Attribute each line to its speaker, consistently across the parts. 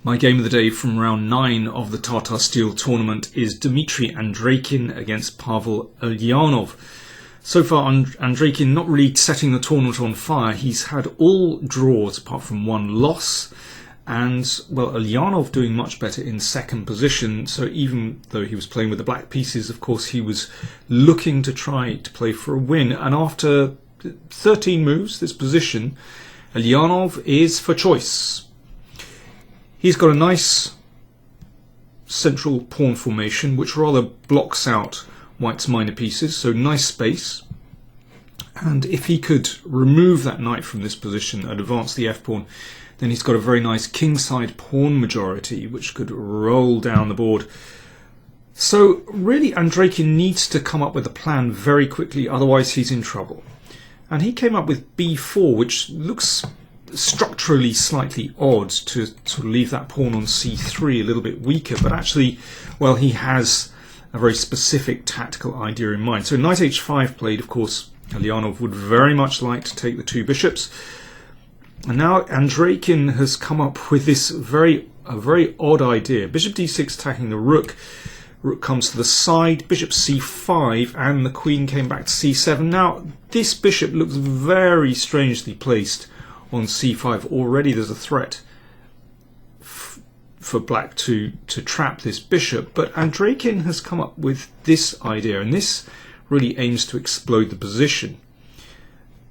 Speaker 1: My game of the day from round 9 of the Tata Steel tournament is Dmitry Andreikin against Pavel Eljanov. So far, Andreikin not really setting the tournament on fire. He's had all draws apart from one loss. And, well, Eljanov doing much better in second position. So even though he was playing with the black pieces, of course, he was looking to try to play for a win. And after 13 moves, this position, Eljanov is for choice. He's got a nice central pawn formation which rather blocks out white's minor pieces, so nice space. And if he could remove that knight from this position and advance the f-pawn, then he's got a very nice kingside pawn majority which could roll down the board. So really Andreikin needs to come up with a plan very quickly, otherwise he's in trouble. And he came up with b4, which looks structurally slightly odd to sort of leave that pawn on c3 a little bit weaker, but actually, well, he has a very specific tactical idea in mind. So knight h5 played, of course, Eljanov would very much like to take the two bishops. And now Andreikin has come up with this very odd idea. Bishop d6 attacking the rook. Rook comes to the side, bishop c5, and the queen came back to c7. Now, this bishop looks very strangely placed on c5. Already there's a threat for black to trap this bishop, but Andreikin has come up with this idea, and this really aims to explode the position.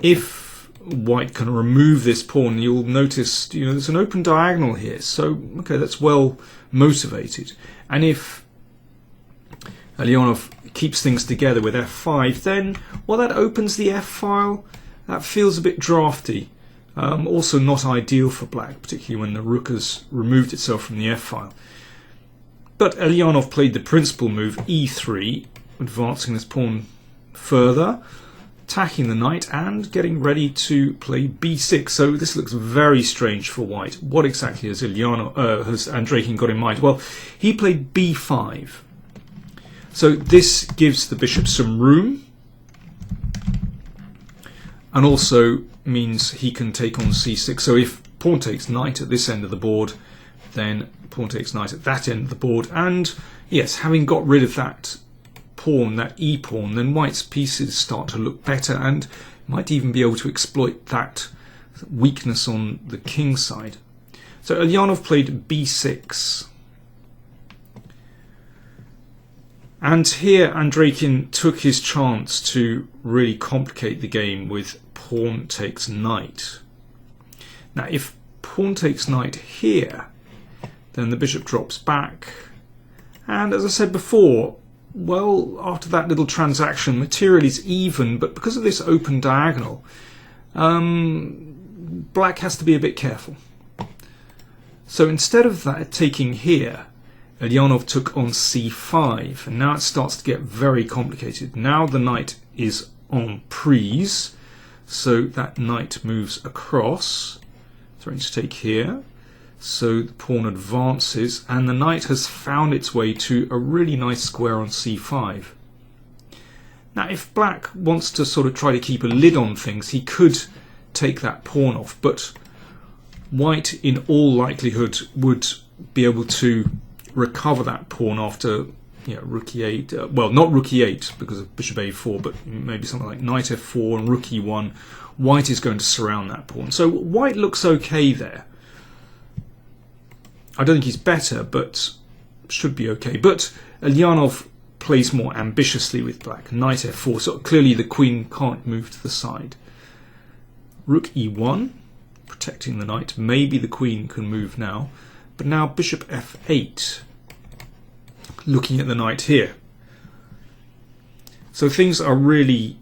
Speaker 1: If white can remove this pawn, you'll notice, there's an open diagonal here, so okay, that's well motivated. And if Eljanov keeps things together with f5, then, well, that opens the f file. That feels a bit drafty. Also not ideal for black, particularly when the rook has removed itself from the f-file. But Eljanov played the principal move, e3, advancing this pawn further, attacking the knight and getting ready to play b6. So this looks very strange for white. What exactly has Andreikin got in mind? Well, he played b5. So this gives the bishop some room, and also means he can take on c6. So if pawn takes knight at this end of the board, then pawn takes knight at that end of the board. And yes, having got rid of that pawn, that e-pawn, then white's pieces start to look better and might even be able to exploit that weakness on the king side. So Eljanov played b6. And here Andreikin took his chance to really complicate the game with pawn takes knight. Now if pawn takes knight here, then the bishop drops back. And as I said before, well, after that little transaction, material is even, but because of this open diagonal, black has to be a bit careful. So instead of that taking here, Eljanov took on c5, and now it starts to get very complicated. Now the knight is en prise, so that knight moves across, trying to take here. So the pawn advances, and the knight has found its way to a really nice square on c5. Now if black wants to sort of try to keep a lid on things, he could take that pawn off, but white in all likelihood would be able to recover that pawn after rook e8, well, not rook e8 because of bishop a4, but maybe something like knight f4 and rook e1. White is going to surround that pawn. So white looks okay there. I don't think he's better, but should be okay. But Eljanov plays more ambitiously with black. Knight f4, so clearly the queen can't move to the side. Rook e1, protecting the knight. Maybe the queen can move now. But now bishop f8, looking at the knight here. So things are really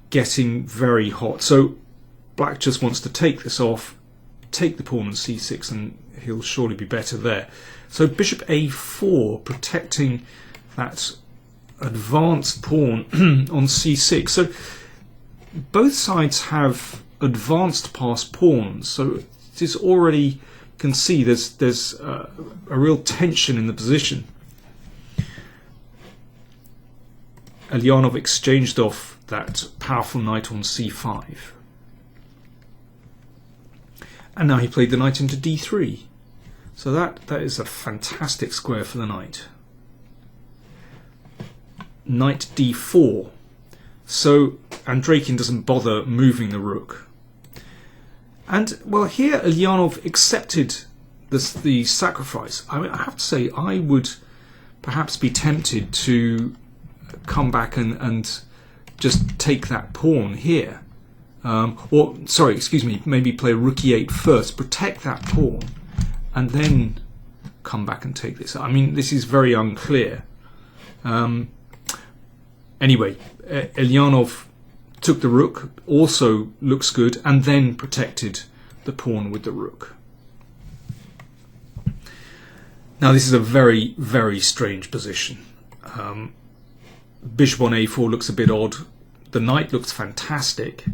Speaker 1: getting very hot. So black just wants to take this off, take the pawn on c6, and he'll surely be better there. So bishop a4, protecting that advanced pawn on c6. So both sides have advanced past pawns. So it is already, you can see there's a real tension in the position. Eljanov exchanged off that powerful knight on c5. And now he played the knight into d3. So that is a fantastic square for the knight. Knight d4. So Andreikin doesn't bother moving the rook. And well, here Eljanov accepted the sacrifice. I mean, I have to say, I would perhaps be tempted to come back and just take that pawn here. Or, sorry, excuse me, maybe play rook e8 first, protect that pawn, and then come back and take this. I mean, this is very unclear. Anyway, Eljanov took the rook, also looks good, and then protected the pawn with the rook. Now this is a very, very strange position. Bishop on a4 looks a bit odd. The knight looks fantastic.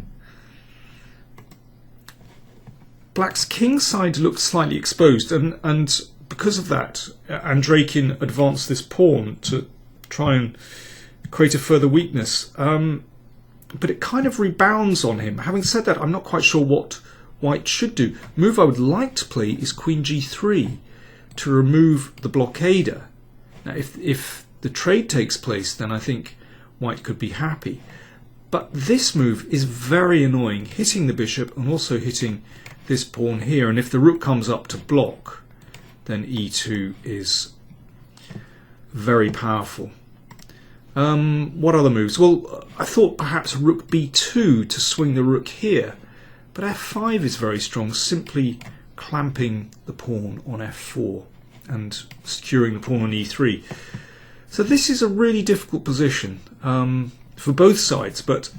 Speaker 1: Black's king side looks slightly exposed, and because of that, Andreikin advanced this pawn to try and create a further weakness. But it kind of rebounds on him. Having said that, I'm not quite sure what white should do. The move I would like to play is queen g3 to remove the blockader. Now, if the trade takes place, then I think white could be happy. But this move is very annoying, hitting the bishop and also hitting this pawn here. And if the rook comes up to block, then e2 is very powerful. What other moves? Well, I thought perhaps rook b2 to swing the rook here, but f5 is very strong, simply clamping the pawn on f4 and securing the pawn on e3. So this is a really difficult position for both sides, but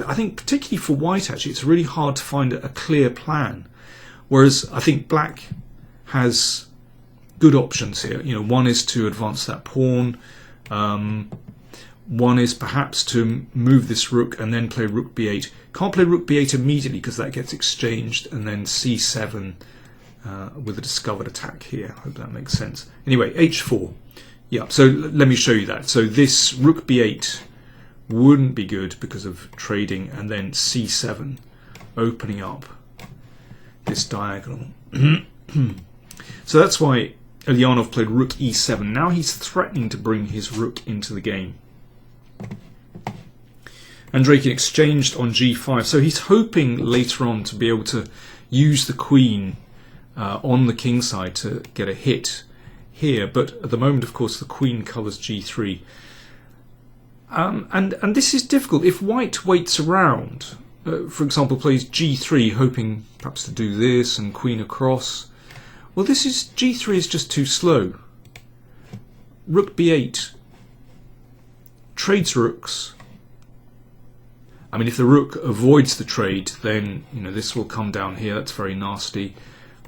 Speaker 1: I think particularly for white, actually, it's really hard to find a clear plan. Whereas I think black has good options here. You know, one is to advance that pawn. One is perhaps to move this rook and then play rook b8. Can't play rook b8 immediately because that gets exchanged, and then c7 with a discovered attack here. I hope that makes sense. Anyway, h4. Yeah, so let me show you that. So this rook b8 wouldn't be good because of trading, and then c7 opening up this diagonal. So that's why Eljanov played rook e7. Now he's threatening to bring his rook into the game. Andreikin exchanged on g5, so he's hoping later on to be able to use the queen on the king side to get a hit here, but at the moment, of course, the queen covers g3. And this is difficult. If white waits around, for example, plays g3, hoping perhaps to do this and queen across, well, g3 is just too slow. Rook b8 trades rooks. I mean, if the rook avoids the trade, then this will come down here. That's very nasty.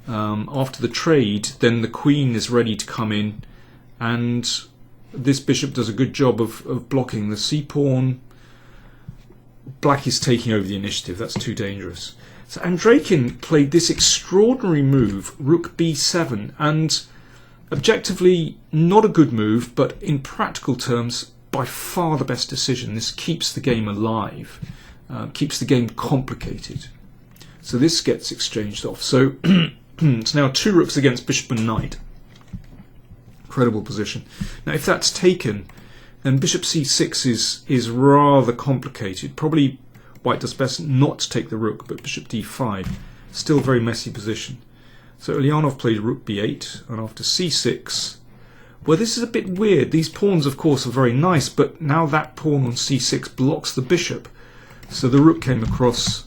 Speaker 1: After the trade, then the queen is ready to come in, and this bishop does a good job of blocking the c-pawn. Black is taking over the initiative. That's too dangerous. So Andreikin played this extraordinary move, rook b7, and objectively not a good move, but in practical terms, by far the best decision. This keeps the game alive, keeps the game complicated. So this gets exchanged off. So it's now two rooks against bishop and knight. Incredible position. Now if that's taken, then bishop c6 is rather complicated. Probably white does best not to take the rook, but bishop d5, still very messy position. So Eljanov played rook b8, and after c6, well, this is a bit weird. These pawns, of course, are very nice, but now that pawn on c6 blocks the bishop. So the rook came across,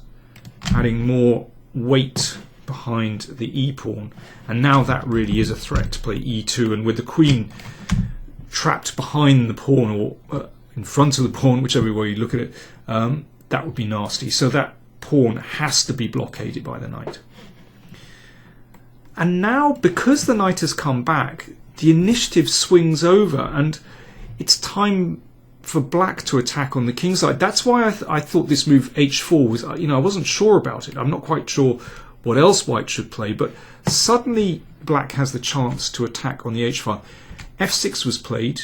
Speaker 1: adding more weight behind the e-pawn, and now that really is a threat to play e2, and with the queen trapped behind the pawn, or in front of the pawn, whichever way you look at it, that would be nasty. So that pawn has to be blockaded by the knight. And now, because the knight has come back, the initiative swings over, and it's time for black to attack on the king side. That's why I thought this move h4 was, I wasn't sure about it. I'm not quite sure what else white should play, but suddenly black has the chance to attack on the h file. f6 was played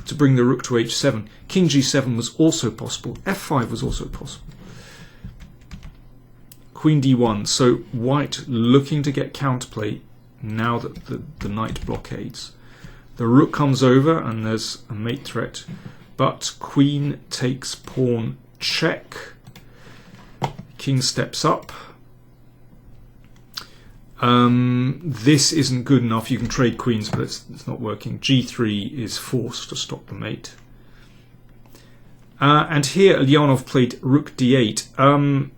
Speaker 1: to bring the rook to h7. King g7 was also possible. f5 was also possible. Queen d1. So white looking to get counterplay now that the knight blockades. The rook comes over and there's a mate threat, but queen takes pawn check. King steps up. This isn't good enough. You can trade queens, but it's not working. G3 is forced to stop the mate. And here Eljanov played rook d8.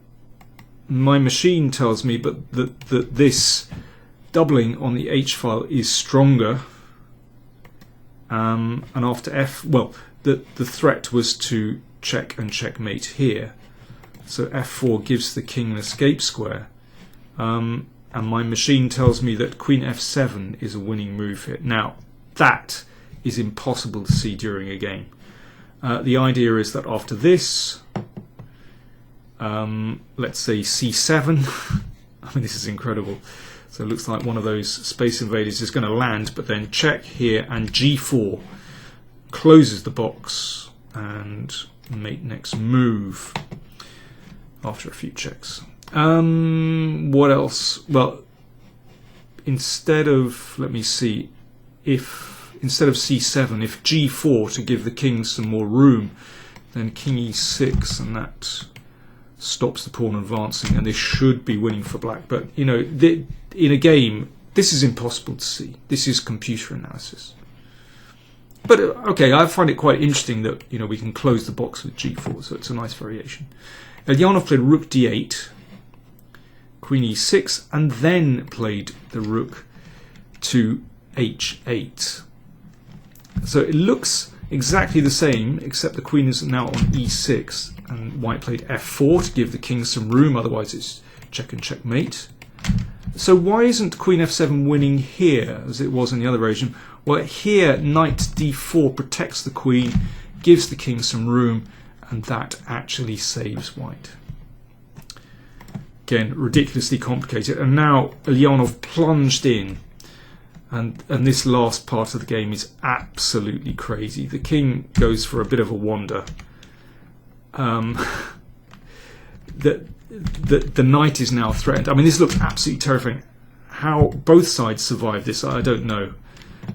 Speaker 1: My machine tells me that this doubling on the h file is stronger. And after f, well, the threat was to check and checkmate here. So f4 gives the king an escape square. And my machine tells me that queen f7 is a winning move here. Now, that is impossible to see during a game. The idea is that after this, let's say c7. I mean, this is incredible. So it looks like one of those Space Invaders is going to land, but then check here, and g4 closes the box, and mate next move after a few checks. What else? Well, instead of, let me see, instead of c7, if g4 to give the king some more room, then king e6, and that stops the pawn advancing, and this should be winning for black. But, you know, in a game, this is impossible to see. This is computer analysis. But, okay, I find it quite interesting that, you know, we can close the box with g4, so it's a nice variation. Eljanov played rook d8, queen e6, and then played the rook to h8. So it looks exactly the same, except the queen is now on e6, and white played f4 to give the king some room, otherwise it's check and checkmate. So why isn't queen f7 winning here, as it was in the other version? Well, here knight d4 protects the queen, gives the king some room, and that actually saves white. Again, ridiculously complicated. And now Eljanov plunged in, and this last part of the game is absolutely crazy. The king goes for a bit of a wander. The knight is now threatened. I mean, this looks absolutely terrifying. How both sides survive this, I don't know.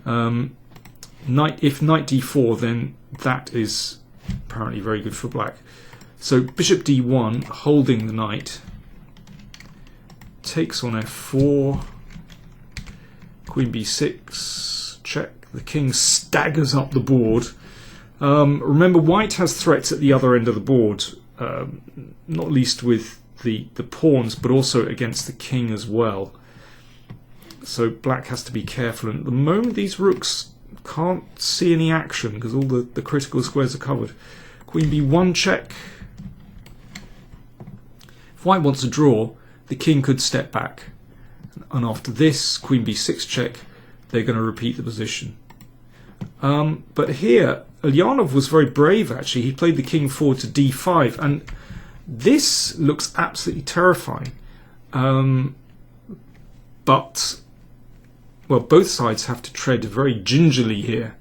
Speaker 1: If knight d4, then that is apparently very good for black. So bishop d1, holding the knight, takes on f4, queen b6, check. The king staggers up the board. Remember, white has threats at the other end of the board, not least with the pawns, but also against the king as well. So black has to be careful, and at the moment these rooks can't see any action because all the critical squares are covered. Queen b1 check. If white wants to draw, the king could step back, and after this, queen b6 check, they're going to repeat the position. But here, Eljanov was very brave actually. He played the king forward to d5, and this looks absolutely terrifying. But, well, both sides have to tread very gingerly here.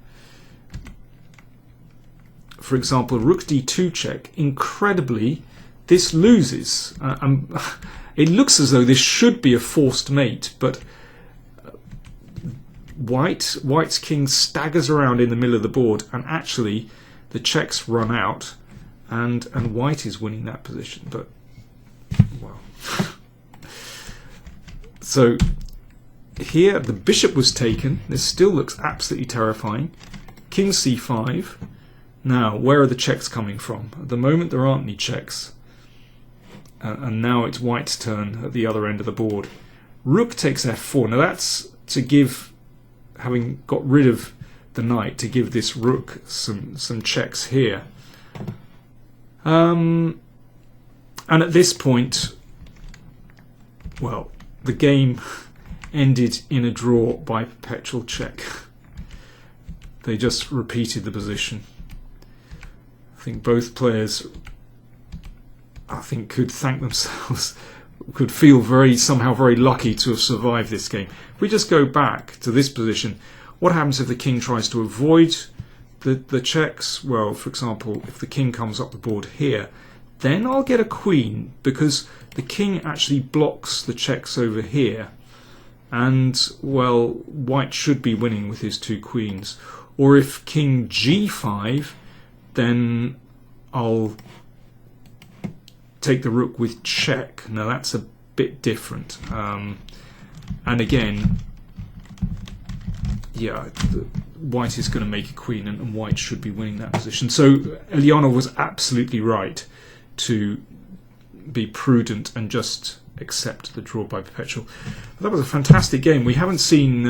Speaker 1: For example, rook d2 check. Incredibly, this loses. It looks as though this should be a forced mate, but White's king staggers around in the middle of the board, and actually the checks run out, and white is winning that position. But well, so here the bishop was taken. This still looks absolutely terrifying. King c5. Now, where are the checks coming from? At the moment, there aren't any checks. And now it's white's turn at the other end of the board. Rook takes f4. Now that's to give, having got rid of the knight, to give this rook some checks here. And at this point, well, the game ended in a draw by perpetual check. They just repeated the position. I think both players, could thank themselves, could feel somehow very lucky to have survived this game. If we just go back to this position, what happens if the king tries to avoid the checks? Well, for example, if the king comes up the board here, then I'll get a queen, because the king actually blocks the checks over here. and, well, white should be winning with his 2 queens. Or if king g5, then I'll take the rook with check. Now that's a bit different. And again, yeah, white is going to make a queen, and white should be winning that position. So Eljanov was absolutely right to be prudent and just accept the draw by perpetual. That was a fantastic game. We haven't seen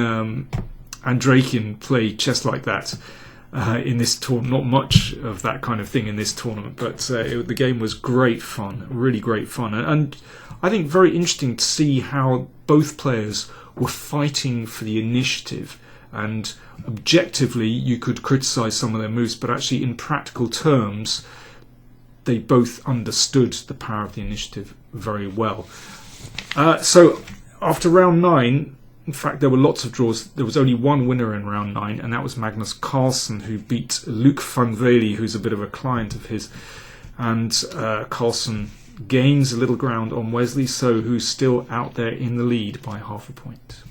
Speaker 1: Andreikin play chess like that in this tournament. Not much of that kind of thing in this tournament, but the game was great fun, really great fun, and I think very interesting to see how both players were fighting for the initiative. And objectively, you could criticise some of their moves, but actually, in practical terms, they both understood the power of the initiative very well. So after round 9, in fact, there were lots of draws. There was only one winner in round 9, and that was Magnus Carlsen, who beat Luc van Velde, who's a bit of a client of his. And Carlsen gains a little ground on Wesley, so who's still out there in the lead by half a point.